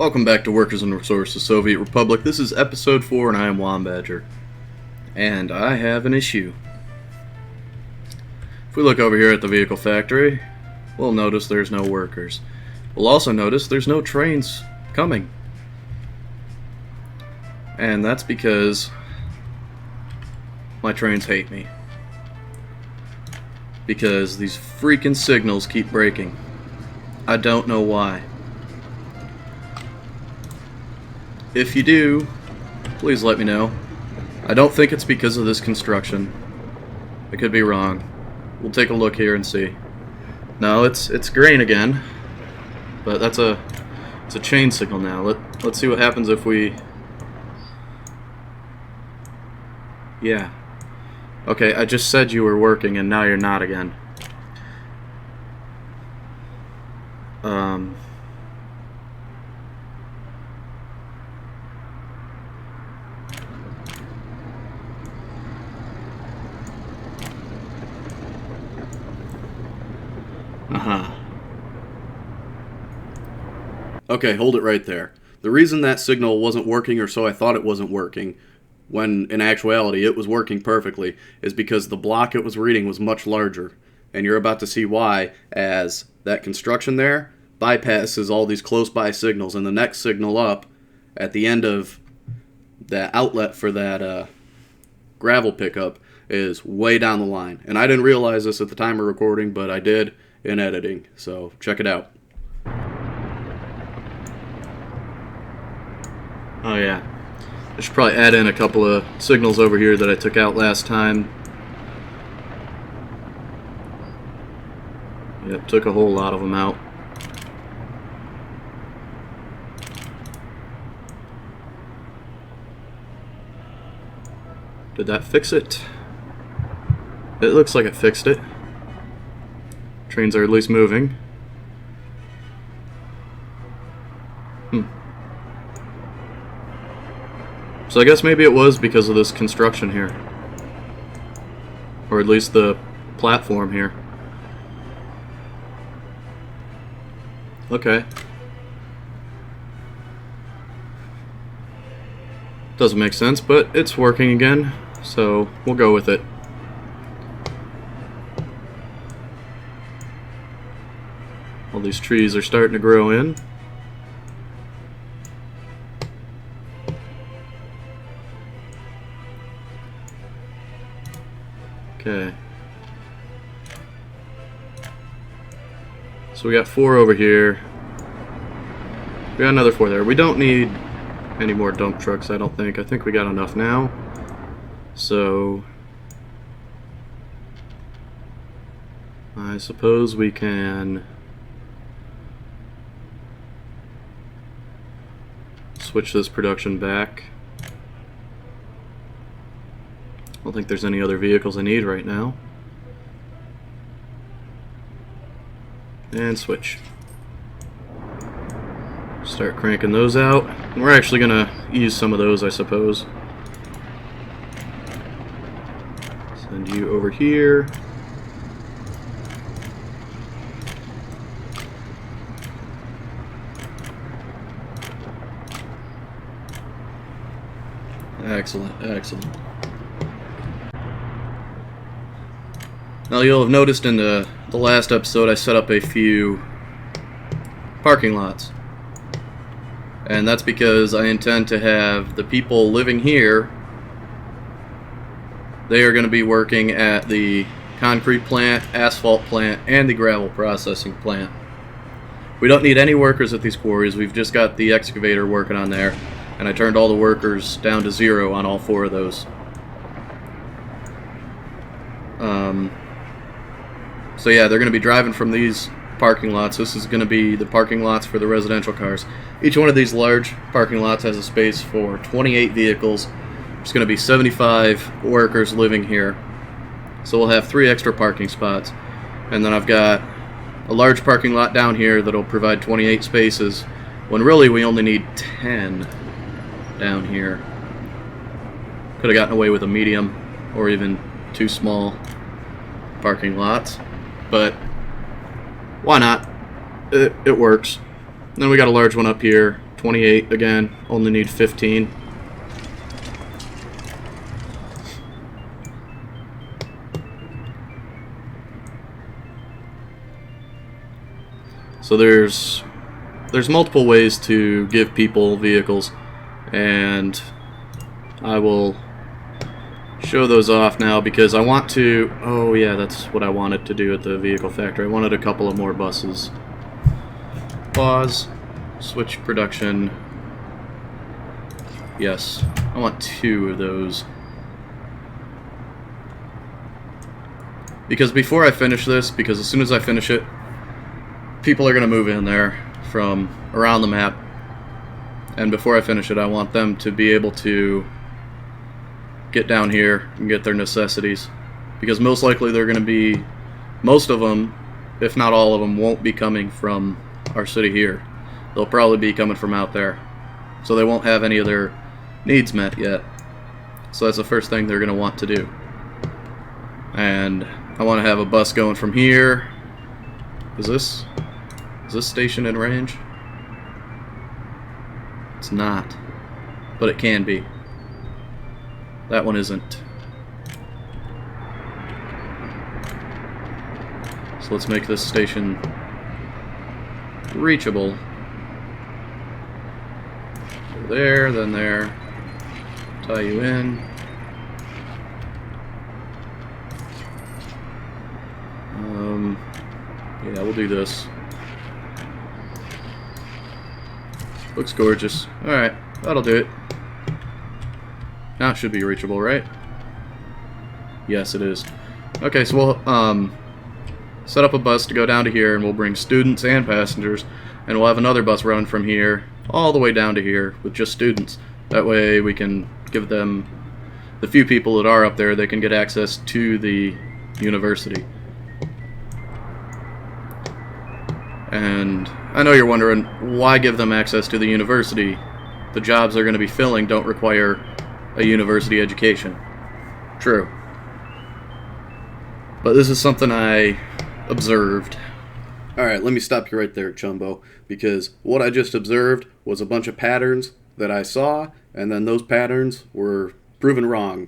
Welcome back to Workers and Resources Soviet Republic. This is episode 4 and I am Wombadger. And I have an issue. If we look over here at the vehicle factory, we'll notice there's no workers. We'll also notice there's no trains coming. And that's because my trains hate me. Because these freaking signals keep breaking. I don't know why. If you do, please let me know. I don't think it's because of this construction. I could be wrong. We'll take a look here and see. No, it's green again. But it's a chain signal now. Let's see what happens if we... Yeah. Okay, I just said you were working and now you're not again. Okay, hold it right there. The reason that signal wasn't working, or so I thought it wasn't working, when in actuality it was working perfectly, is because the block it was reading was much larger. And you're about to see why, as that construction there bypasses all these close by signals, and the next signal up at the end of that outlet for that gravel pickup is way down the line. And I didn't realize this at the time of recording, but I did in editing, so check it out. Oh yeah, I should probably add in a couple of signals over here that I took out last time. Yep, took a whole lot of them out. Did that fix it? It looks like it fixed it. Trains are at least moving. So I guess maybe it was because of this construction here. Or at least the platform here. Okay. Doesn't make sense, but it's working again, so we'll go with it. All these trees are starting to grow in. Okay. So we got 4 over here. We got another 4 there. We don't need any more dump trucks, I don't think. I think we got enough now. So I suppose we can switch this production back. I don't think there's any other vehicles I need right now. And switch. Start cranking those out. And we're actually gonna use some of those, I suppose. Send you over here. Excellent, excellent. Now you'll have noticed in the last episode I set up a few parking lots. And that's because I intend to have the people living here, they are going to be working at the concrete plant, asphalt plant, and the gravel processing plant. We don't need any workers at these quarries, we've just got the excavator working on there, and I turned all the workers down to 0 on all 4 of those. So yeah, they're going to be driving from these parking lots. This is going to be the parking lots for the residential cars. Each one of these large parking lots has a space for 28 vehicles. There's going to be 75 workers living here. So we'll have 3 extra parking spots. And then I've got a large parking lot down here that'll provide 28 spaces, when really we only need 10 down here. Could have gotten away with a medium or even 2 small parking lots, but why not? It works. Then we got a large one up here, 28 again, only need 15. So there's multiple ways to give people vehicles, and I will show those off now because I want to. Oh yeah, that's what I wanted to do at the vehicle factory. I wanted a couple of more buses. Pause. Switch production. Yes, I want 2 of those. Because before I finish this, because as soon as I finish it, people are going to move in there from around the map, and before I finish it I want them to be able to get down here and get their necessities, because most likely they're going to be, most of them, if not all of them, won't be coming from our city here. They'll probably be coming from out there, so they won't have any of their needs met yet. So that's the first thing they're going to want to do. And I want to have a bus going from here. Is this station in range? It's not, but it can be. That one isn't. So let's make this station reachable. There, then there. Tie you in. Yeah, we'll do this. Looks gorgeous. Alright, that'll do it. Now it should be reachable, right? Yes, it is. Okay, so we'll set up a bus to go down to here, and we'll bring students and passengers, and we'll have another bus run from here all the way down to here with just students. That way we can give them, the few people that are up there, they can get access to the university. And I know you're wondering, why give them access to the university? The jobs they're going to be filling don't require a university education. True. But this is something I observed. Alright, let me stop you right there, Chumbo, because what I just observed was a bunch of patterns that I saw, and then those patterns were proven wrong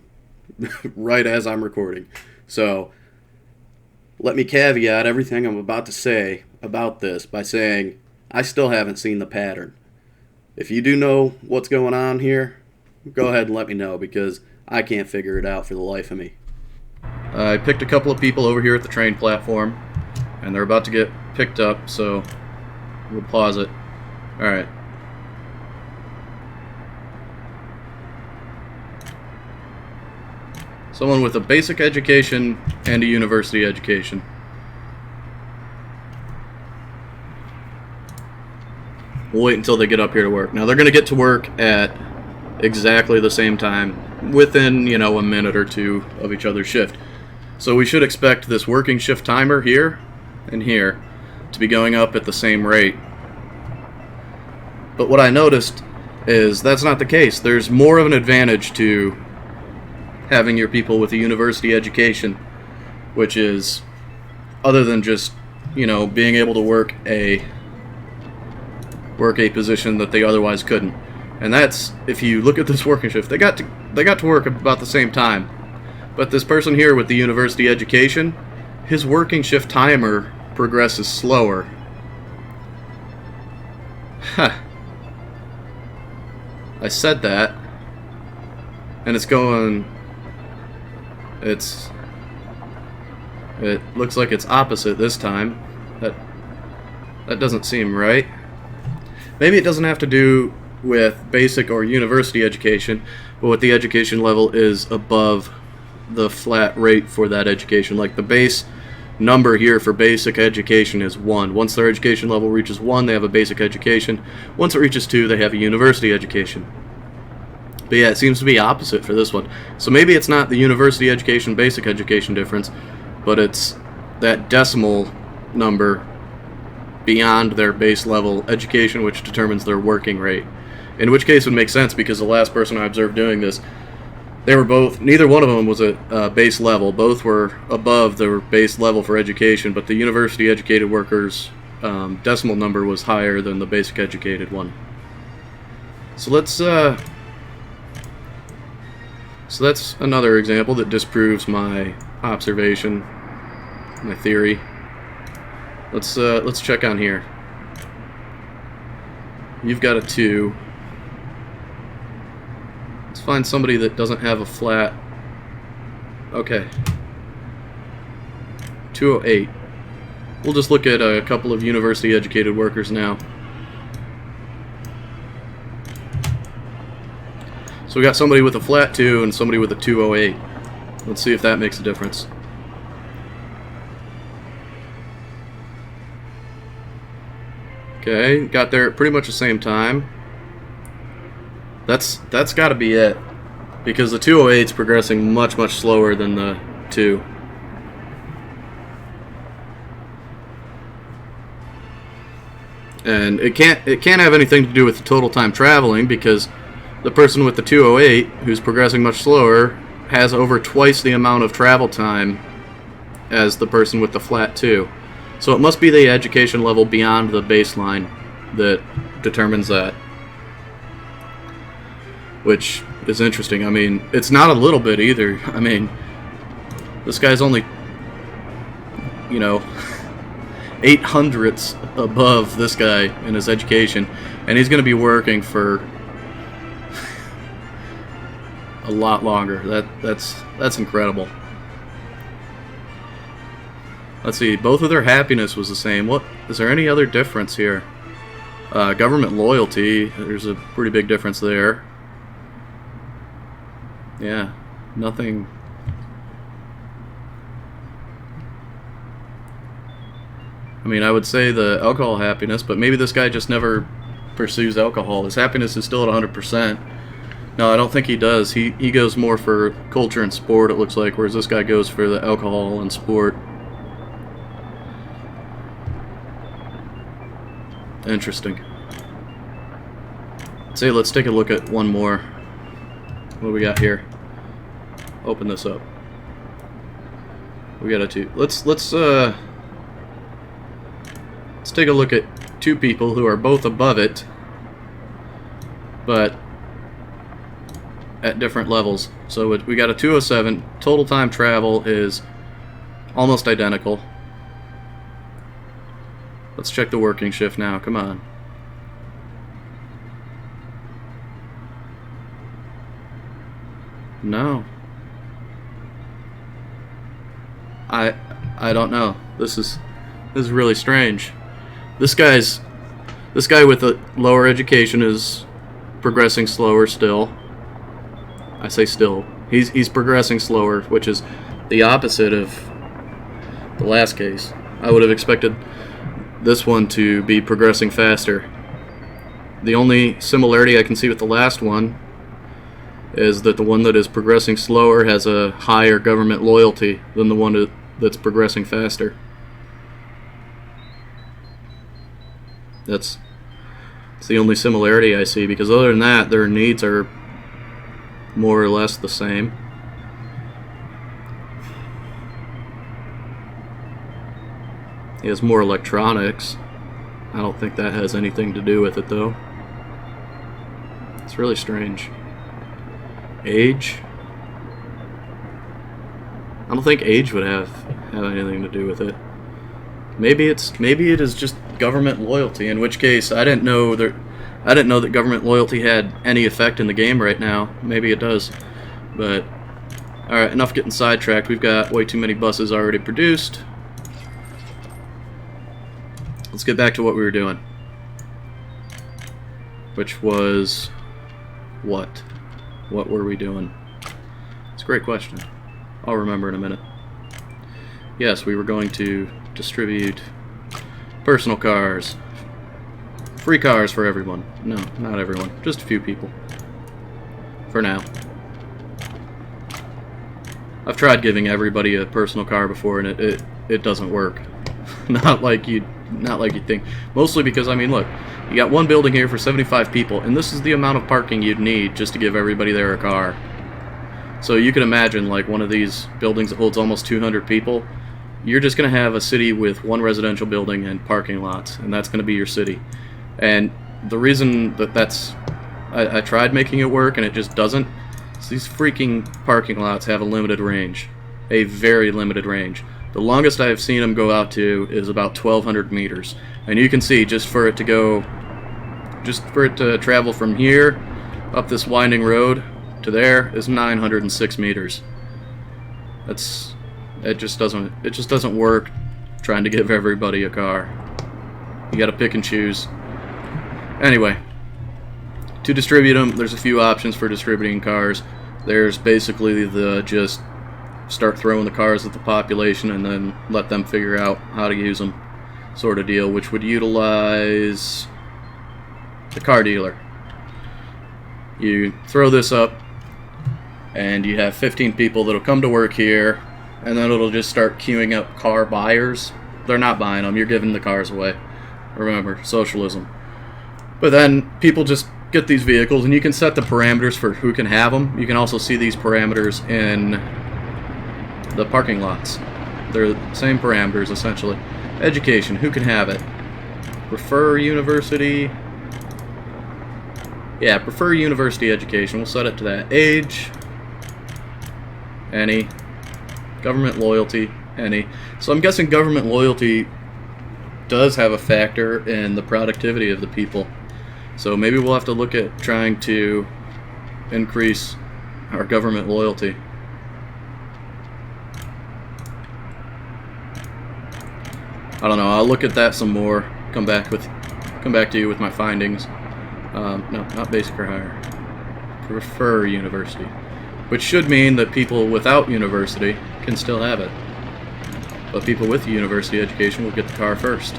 right as I'm recording. So, let me caveat everything I'm about to say about this by saying I still haven't seen the pattern. If you do know what's going on here, go ahead and let me know, because I can't figure it out for the life of me. I picked a couple of people over here at the train platform, and they're about to get picked up, so we'll pause it. Alright. Someone with a basic education and a university education. We'll wait until they get up here to work. Now they're going to get to work at exactly the same time, within, you know, a minute or two of each other's shift. So we should expect this working shift timer here and here to be going up at the same rate. But what I noticed is that's not the case. There's more of an advantage to having your people with a university education, which is, other than just, you know, being able to work a position that they otherwise couldn't. And that's, if you look at this working shift, they got to work about the same time. But this person here with the university education, his working shift timer progresses slower. Huh. I said that, and it's going, it looks like it's opposite this time. That doesn't seem right. Maybe it doesn't have to do with basic or university education, but what the education level is above the flat rate for that education. Like the base number here for basic education is 1. Once their education level reaches 1, they have a basic education. Once it reaches 2, they have a university education. But yeah, it seems to be opposite for this one. So maybe it's not the university education, basic education difference, but it's that decimal number beyond their base level education, which determines their working rate. In which case it would make sense, because the last person I observed doing this, they were both, neither one of them was at base level. Both were above their base level for education, but the university educated workers' decimal number was higher than the basic educated one. So that's another example that disproves my observation, my theory. Let's check on here. You've got a 2. Let's find somebody that doesn't have a flat. Okay. 208. We'll just look at a couple of university-educated workers now. So we got somebody with a flat 2 and somebody with a 208. Let's see if that makes a difference. Okay, got there at pretty much the same time. That's got to be it, because the 208 is progressing much slower than the 2. And it can't have anything to do with the total time traveling, because the person with the 208, who's progressing much slower, has over twice the amount of travel time as the person with the flat 2. So it must be the education level beyond the baseline that determines that. Which is interesting. I mean, it's not a little bit either. I mean, this guy's only, 800ths above this guy in his education, and he's going to be working for a lot longer. That's incredible. Let's see, both of their happiness was the same. What is there any other difference here? Government loyalty, there's a pretty big difference there. Yeah, nothing. I mean, I would say the alcohol happiness, but maybe this guy just never pursues alcohol. His happiness is still at 100%. No, I don't think he does. He goes more for culture and sport, it looks like, whereas this guy goes for the alcohol and sport. Interesting. Say, let's take a look at one more. What do we got here? Open this up. We got a 2. Let's take a look at 2 people who are both above it, but at different levels. So we got a 207. Total time travel is almost identical. Let's check the working shift now. Come on. No. I don't know. This is really strange. This guy with a lower education is progressing slower still. I say still. He's progressing slower, which is the opposite of the last case. I would have expected this one to be progressing faster. The only similarity I can see with the last one is that the one that is progressing slower has a higher government loyalty than the one that's progressing faster. That's the only similarity I see, because other than that, their needs are more or less the same. He has more electronics. I don't think that has anything to do with it, though. It's really strange. Age? I don't think age would have anything to do with it. Maybe it is just government loyalty, in which case I didn't know that government loyalty had any effect in the game right now. Maybe it does. But alright, enough getting sidetracked. We've got way too many buses already produced. Let's get back to what we were doing. Which was what? What were we doing? It's a great question. I'll remember in a minute. Yes, we were going to distribute personal cars. Free cars for everyone. No, not everyone. Just a few people. For now. I've tried giving everybody a personal car before, and it doesn't work. Not like you'd think. Mostly because, I mean, look, you got one building here for 75 people, and this is the amount of parking you'd need just to give everybody there a car. So you can imagine, like, one of these buildings that holds almost 200 people, you're just going to have a city with one residential building and parking lots, and that's going to be your city. And the reason that that's I tried making it work and it just doesn't. So these freaking parking lots have a limited range. A very limited range. The longest I've seen them go out to is about 1,200 meters. And you can see, just for it to travel from here up this winding road to there is 906 meters. It just doesn't work trying to give everybody a car. You gotta pick and choose. Anyway, to distribute them, there's a few options for distributing cars. There's basically the just start throwing the cars at the population and then let them figure out how to use them sort of deal, which would utilize the car dealer. You throw this up and you have 15 people that'll come to work here, and then it'll just start queuing up car buyers. They're not buying them, you're giving the cars away. Remember, socialism. But then people just get these vehicles, and you can set the parameters for who can have them. You can also see these parameters in the parking lots. They're the same parameters, essentially. Education, who can have it? Prefer university. Yeah, prefer university education. We'll set it to that. Age, any. Government loyalty, any. So I'm guessing government loyalty does have a factor in the productivity of the people. So maybe we'll have to look at trying to increase our government loyalty. I don't know. I'll look at that some more. Come back to you with my findings. No, not basic or higher. Prefer university, which should mean that people without university can still have it, but people with university education will get the car first.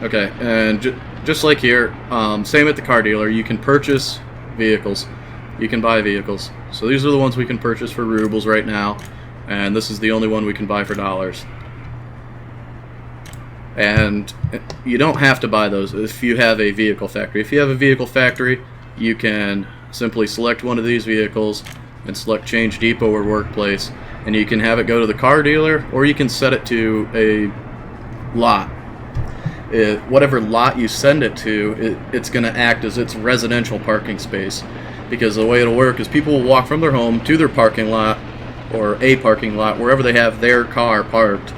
Okay, and just like here, same at the car dealer. You can purchase vehicles. You can buy vehicles. So these are the ones we can purchase for rubles right now, and this is the only one we can buy for dollars. And you don't have to buy those if you have a vehicle factory. If you have a vehicle factory, you can simply select one of these vehicles and select change depot or workplace, and you can have it go to the car dealer, or you can set it to a lot. Whatever lot you send it to, it's going to act as its residential parking space, because the way it'll work is people will walk from their home to their parking lot, or a parking lot, wherever they have their car parked,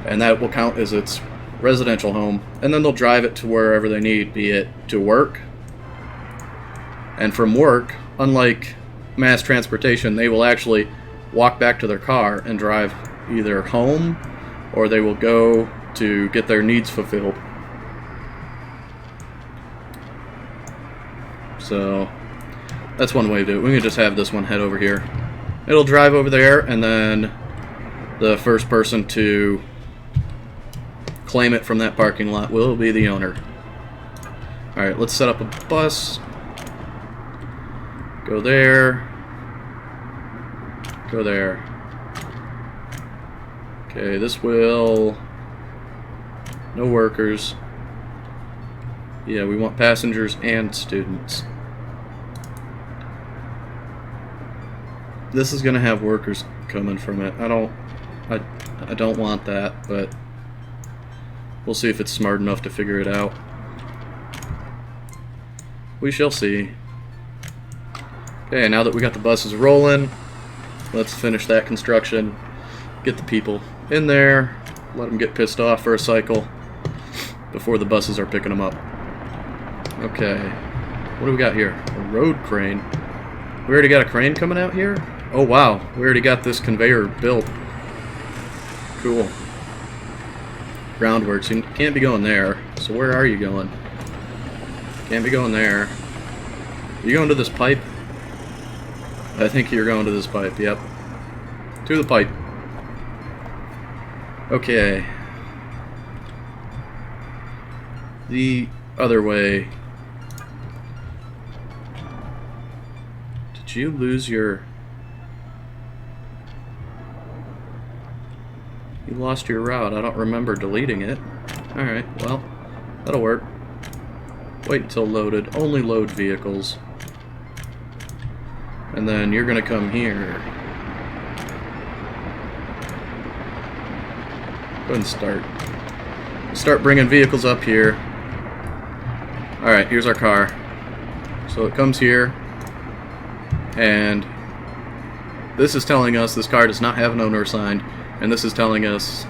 and that will count as its residential home, and then they'll drive it to wherever they need, be it to work. And from work, unlike mass transportation, they will actually walk back to their car and drive either home, or they will go to get their needs fulfilled. So that's one way to do it. We can just have this one head over here. It'll drive over there, and then the first person to claim it from that parking lot will be the owner. Alright, let's set up a bus. Go there. Go there. Okay, this will... No workers. Yeah, we want passengers and students. This is gonna have workers coming from it. I don't want that, but we'll see if it's smart enough to figure it out. We shall see. Okay, now that we got the buses rolling, let's finish that construction. Get the people in there, let them get pissed off for a cycle before the buses are picking them up. Okay, what do we got here? A road crane. We already got a crane coming out here? Oh wow, we already got this conveyor built. Cool. Groundworks, you can't be going there. So where are you going? Can't be going there. You going to this pipe? I think you're going to this pipe, yep. To the pipe. Okay. The other way. Did you lose your... You lost your route. I don't remember deleting it. Alright, well, that'll work. Wait until loaded. Only load vehicles. And then you're gonna come here. Go ahead and start. Start bringing vehicles up here. Alright, here's our car. So it comes here, and this is telling us this car does not have an owner assigned, and this is telling us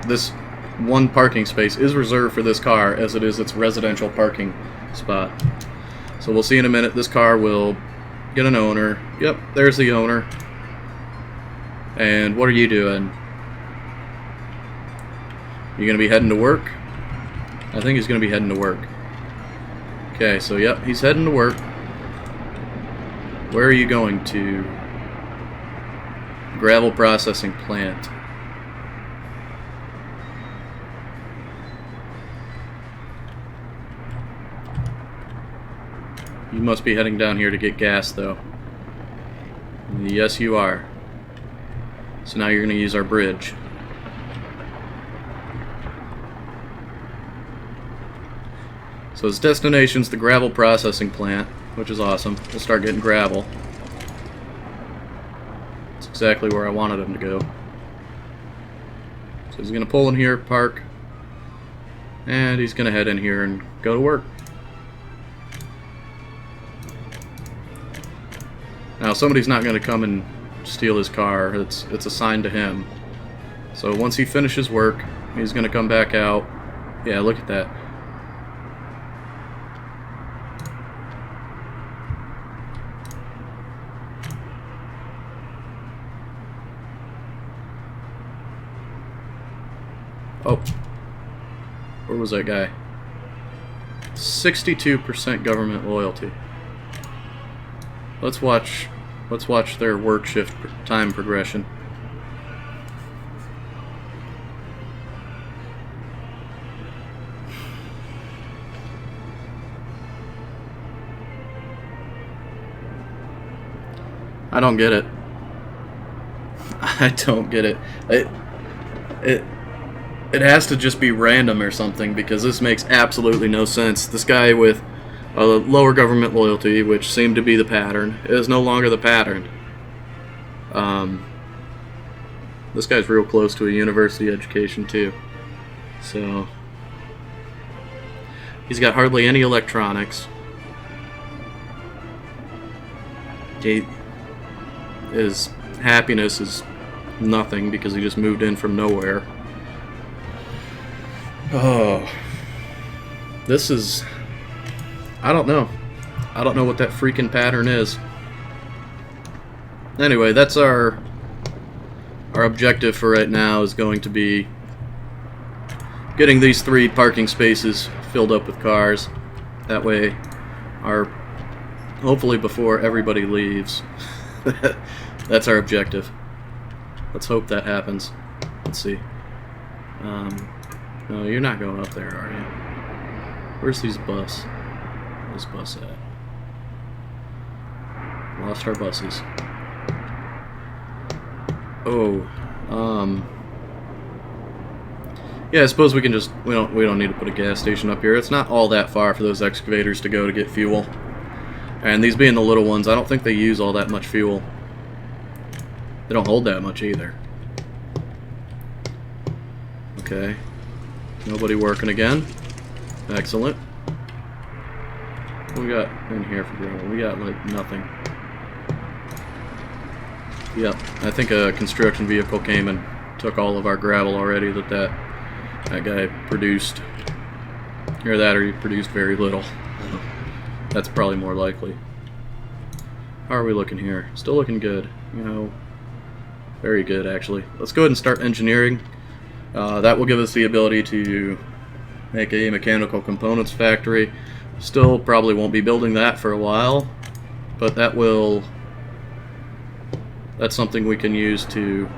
this one parking space is reserved for this car as it is its residential parking spot. So we'll see in a minute. This car will get an owner. Yep, there's the owner. And what are you doing? You gonna be heading to work? I think he's gonna be heading to work. Okay, so yep, he's heading to work. Where are you going to? Gravel processing plant. You must be heading down here to get gas, though. Yes, you are. So now you're going to use our bridge. So his destination's the gravel processing plant, which is awesome. We'll start getting gravel. That's exactly where I wanted him to go. So he's going to pull in here, park, and he's going to head in here and go to work. Now somebody's not going to come and steal his car. It's assigned to him. So once he finishes work, he's going to come back out. Yeah, look at that. Oh, where was that guy? 62% government loyalty. Let's watch their work shift time progression. I don't get it. I don't get it. It has to just be random or something, because this makes absolutely no sense. This guy with a lower government loyalty, which seemed to be the pattern, is no longer the pattern. This guy's real close to a university education too. So he's got hardly any electronics. His happiness is nothing because he just moved in from nowhere. Oh, this is... I don't know. I don't know what that freaking pattern is. Anyway, that's our objective for right now is going to be getting these 3 parking spaces filled up with cars. That way, hopefully before everybody leaves. That's our objective. Let's hope that happens. Let's see. No, you're not going up there, are you? Where's these bus? Where's this bus at? Lost our buses. Oh, yeah, I suppose we can just we don't need to put a gas station up here. It's not all that far for those excavators to go to get fuel. And these being the little ones, I don't think they use all that much fuel. They don't hold that much either. Okay. Nobody working again. Excellent. What we got in here for gravel? We got like nothing. Yep, I think a construction vehicle came and took all of our gravel already that guy produced. Either that or he produced very little. That's probably more likely. How are we looking here? Still looking good. You know, very good actually. Let's go ahead and start engineering. That will give us the ability to make a mechanical components factory. Still probably won't be building that for a while, but that's something we can use to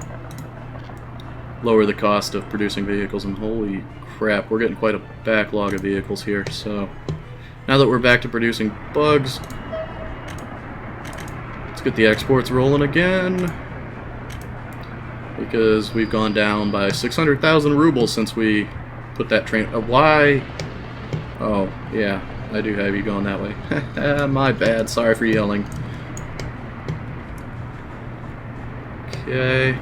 lower the cost of producing vehicles. And holy crap, we're getting quite a backlog of vehicles here. So now that we're back to producing bugs, let's get the exports rolling again, because we've gone down by 600,000 rubles since we put that train. Why? Oh, yeah, I do have you going that way. My bad, sorry for yelling. Okay.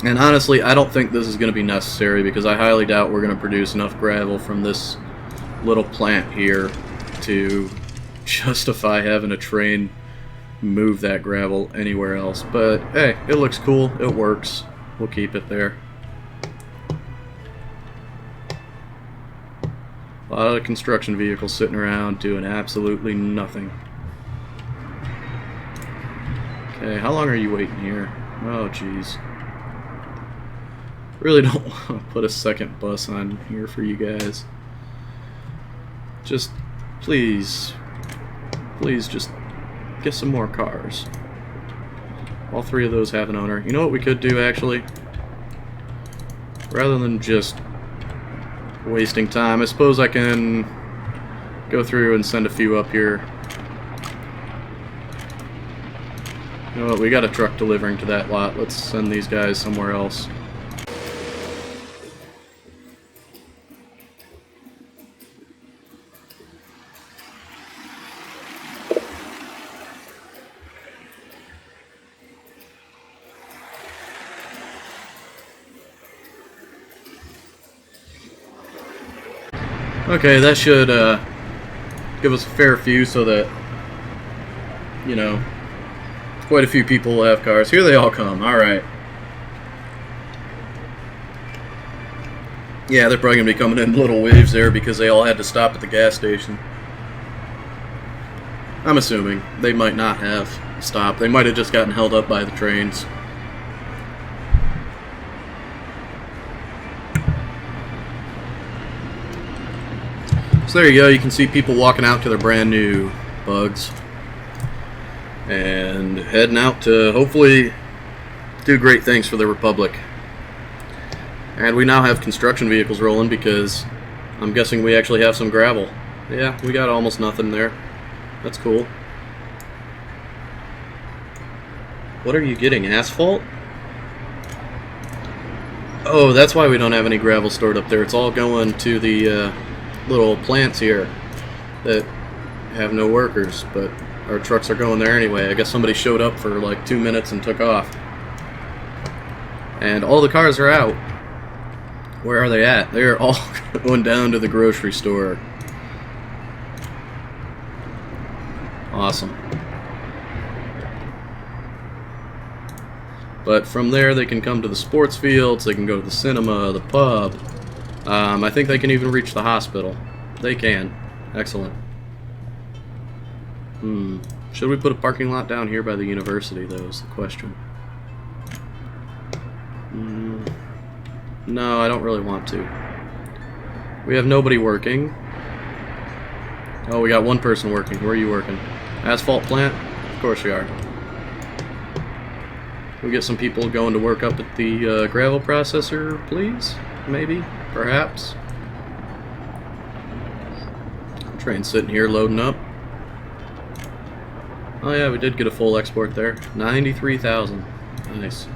And honestly, I don't think this is going to be necessary, because I highly doubt we're going to produce enough gravel from this little plant here to justify having a train move that gravel anywhere else. But hey, it looks cool. It works. We'll keep it there. A lot of construction vehicles sitting around doing absolutely nothing. Okay, how long are you waiting here? Oh, jeez. Really don't want to put a second bus on here for you guys. Just, please just get some more cars. All three of those have an owner. You know what we could do, actually? Rather than just wasting time, I suppose I can go through and send a few up here. You know what, we got a truck delivering to that lot. Let's send these guys somewhere else. Okay, that should give us a fair few so that, you know, quite a few people will have cars. Here they all come. Alright. Yeah, they're probably going to be coming in little waves there because they all had to stop at the gas station. I'm assuming. They might not have stopped. They might have just gotten held up by the trains. So there you go. You can see people walking out to their brand new bugs and heading out to hopefully do great things for the Republic. And we now have construction vehicles rolling because I'm guessing we actually have some gravel. Yeah, we got almost nothing there. That's cool. What are you getting? Asphalt? Oh, that's why we don't have any gravel stored up there. It's all going to the little plants here that have no workers, but our trucks are going there anyway. I guess somebody showed up for like 2 minutes and took off. And all the cars are out. Where are they at? They're all going down to the grocery store. Awesome. But from there they can come to the sports fields, they can go to the cinema, the pub. I think they can even reach the hospital. They can. Excellent. Should we put a parking lot down here by the university, though, is the question. No, I don't really want to. We have nobody working. Oh, we got one person working. Where are you working? Asphalt plant? Of course you are. We get some people going to work up at the gravel processor, please? Maybe? Perhaps? Train sitting here loading up. Oh yeah, we did get a full export there. 93,000. Nice.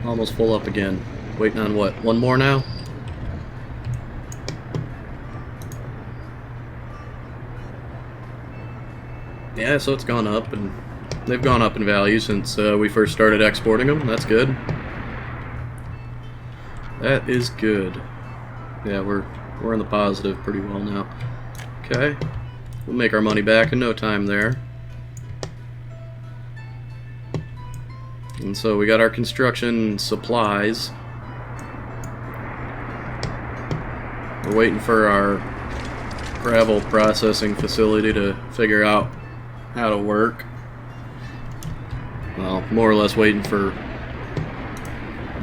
Almost full up again. Waiting on what? One more now? Yeah, so it's gone up, and they've gone up in value since we first started exporting them. That's good. That is good. Yeah, we're in the positive pretty well now. Okay. We'll make our money back in no time there. And so we got our construction supplies. We're waiting for our gravel processing facility to figure out how to work. Well, more or less waiting for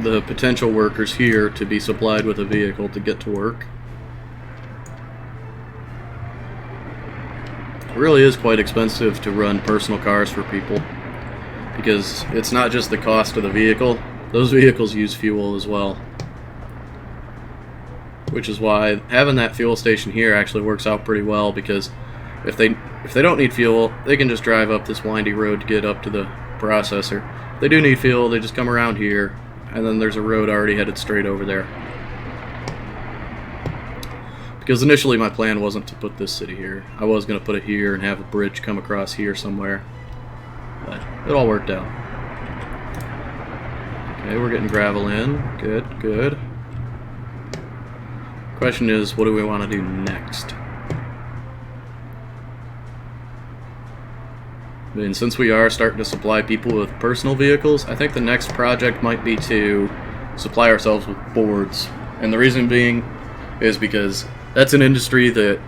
the potential workers here to be supplied with a vehicle to get to work. It really is quite expensive to run personal cars for people because it's not just the cost of the vehicle. Those vehicles use fuel as well. Which is why having that fuel station here actually works out pretty well, because if they don't need fuel, they can just drive up this windy road to get up to the processor. If they do need fuel, they just come around here, and then there's a road already headed straight over there. Because initially my plan wasn't to put this city here. I was going to put it here and have a bridge come across here somewhere. But it all worked out. Okay, we're getting gravel in. Good, good. Question is, what do we want to do next? And since we are starting to supply people with personal vehicles, I think the next project might be to supply ourselves with boards. And the reason being is because that's an industry that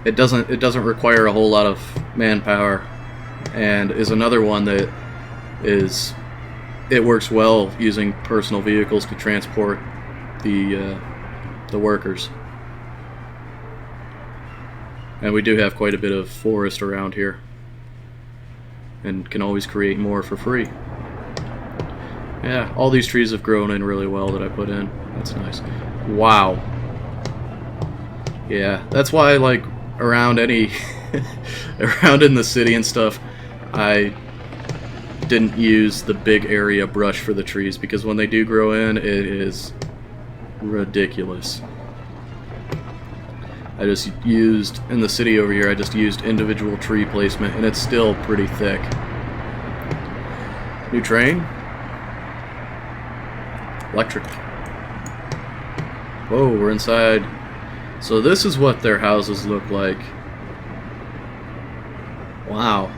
it doesn't require a whole lot of manpower, and is another one that it works well using personal vehicles to transport the workers. And we do have quite a bit of forest around here, and can always create more for free. Yeah, all these trees have grown in really well that I put in. That's nice. Wow. Yeah, that's why, like, around around in the city and stuff, I didn't use the big area brush for the trees, because when they do grow in, it is ridiculous. I just used, in the city over here, I just used individual tree placement, and it's still pretty thick. New train? Electric. Whoa, we're inside. So this is what their houses look like. Wow,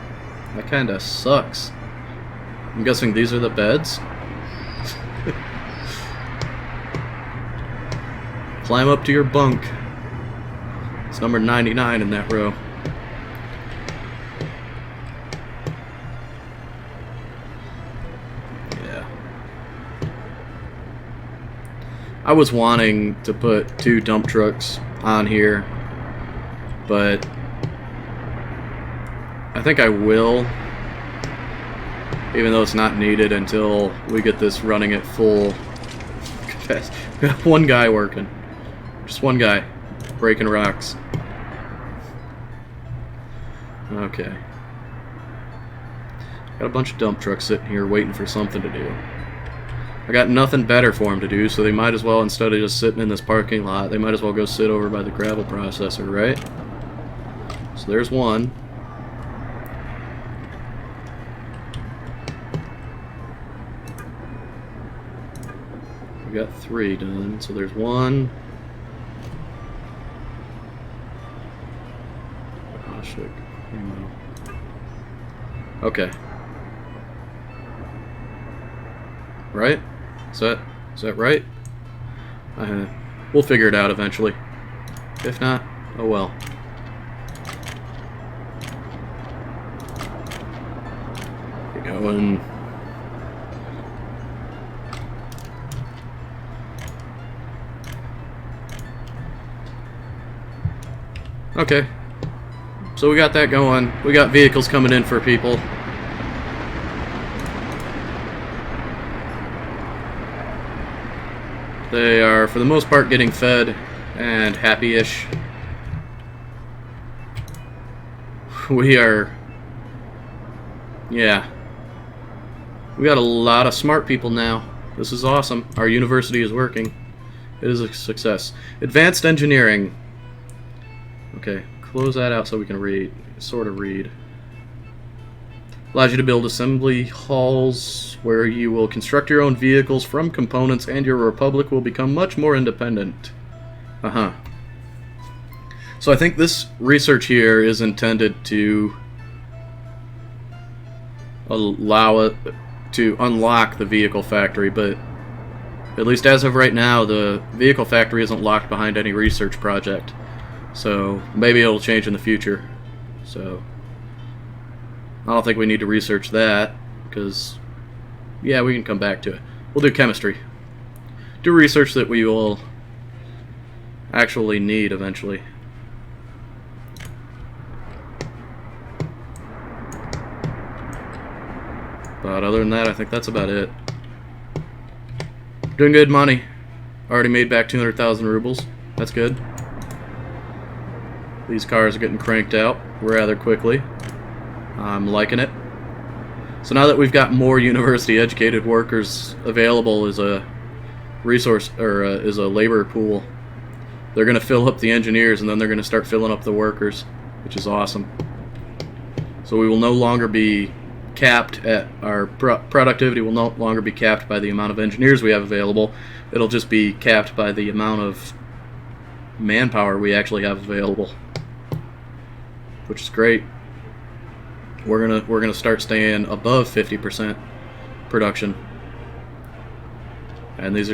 that kinda sucks. I'm guessing these are the beds? Climb up to your bunk. It's number 99 in that row. Yeah. I was wanting to put 2 dump trucks on here, but I think I will, even though it's not needed until we get this running at full capacity. We got one guy working. Just one guy. Breaking rocks. Okay. Got a bunch of dump trucks sitting here waiting for something to do. I got nothing better for them to do, so they might as well, instead of just sitting in this parking lot, they might as well go sit over by the gravel processor, right? So there's one. We got 3 done, so there's one. Oh shit. Okay. Right? Is that right? We'll figure it out eventually. If not, oh well. Get going. Okay. So we got that going. We got vehicles coming in for people. They are, for the most part, getting fed and happy-ish. We are... yeah. We got a lot of smart people now. This is awesome. Our university is working. It is a success. Advanced engineering. Okay, close that out so we can read. Sort of read. Allows you to build assembly halls where you will construct your own vehicles from components, and your republic will become much more independent. So I think this research here is intended to allow it to unlock the vehicle factory, but at least as of right now, the vehicle factory isn't locked behind any research project. So maybe it'll change in the future. So I don't think we need to research that, because, yeah, we can come back to it. We'll do chemistry. Do research that we will actually need eventually. But other than that, I think that's about it. Doing good money. Already made back 200,000 rubles. That's good. These cars are getting cranked out rather quickly. I'm liking it. So now that we've got more university educated workers available as a resource, or as a labor pool, they're going to fill up the engineers, and then they're going to start filling up the workers, which is awesome. So we will no longer be capped at our productivity will no longer be capped by the amount of engineers we have available. It'll just be capped by the amount of manpower we actually have available, which is great. We're gonna start staying above 50% production, and these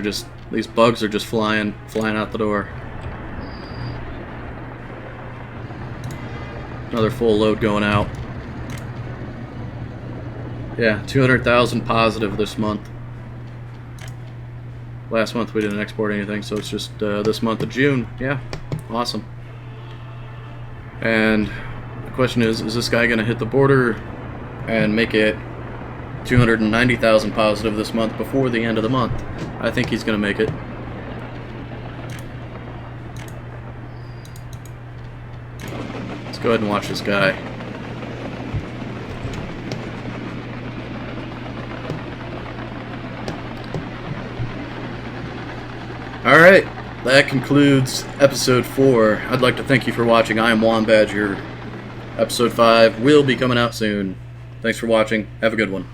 bugs are just flying out the door. Another full load going out. Yeah, 200,000 positive this month. Last month we didn't export anything, so it's just this month of June. Yeah, awesome. And the question is this guy going to hit the border and make it 290,000 positive this month before the end of the month? I think he's going to make it. Let's go ahead and watch this guy. Alright, that concludes episode 4. I'd like to thank you for watching. I am Wombadger. Episode 5 will be coming out soon. Thanks for watching. Have a good one.